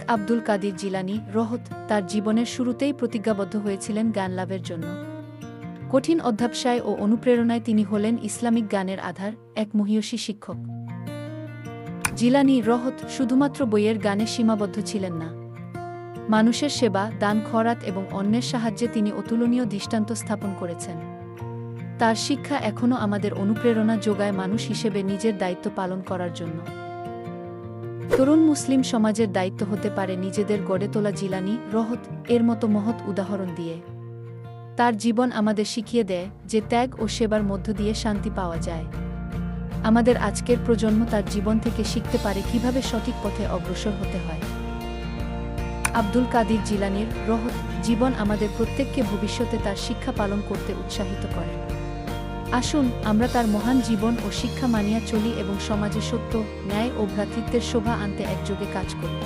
আব্দুল কাদির জিলানী রহত তার জীবনের শুরুতেই প্রতিজ্ঞাবদ্ধ হয়েছিলেন জ্ঞান লাভের জন্য। কঠিন অধ্যবসায় ও অনুপ্রেরণায় তিনি হলেন ইসলামিক জ্ঞানের আধার, এক মহীয়সী শিক্ষক। জিলানী রহত শুধুমাত্র বইয়ের জ্ঞানে সীমাবদ্ধ ছিলেন না। মানুষের সেবা, দান খয়রাত এবং অন্যের সাহায্যে তিনি অতুলনীয় দৃষ্টান্ত স্থাপন করেছেন। তার শিক্ষা এখনও আমাদের অনুপ্রেরণা যোগায় মানুষ হিসেবে নিজের দায়িত্ব পালন করার জন্য। তরুণ মুসলিম সমাজের দায়িত্ব হতে পারে নিজেদের গড়ে তোলা জিলানী রহত এর মতো মহৎ উদাহরণ দিয়ে। তার জীবন আমাদের শিখিয়ে দেয় যে ত্যাগ ও সেবার মধ্য দিয়ে শান্তি পাওয়া যায়। আমাদের আজকের প্রজন্ম তার জীবন থেকে শিখতে পারে কিভাবে সঠিক পথে অগ্রসর হতে হয়। আব্দুল কাদির জিলানীর রহত জীবন আমাদের প্রত্যেককে ভবিষ্যতে তার শিক্ষা পালন করতে উৎসাহিত করে। আসুন আমরা তার মহান জীবন ও শিক্ষা মানিয়া চলি এবং সমাজে সত্য, ন্যায় ও ভ্রাতৃত্বের শোভা আনতে একযোগে কাজ করি।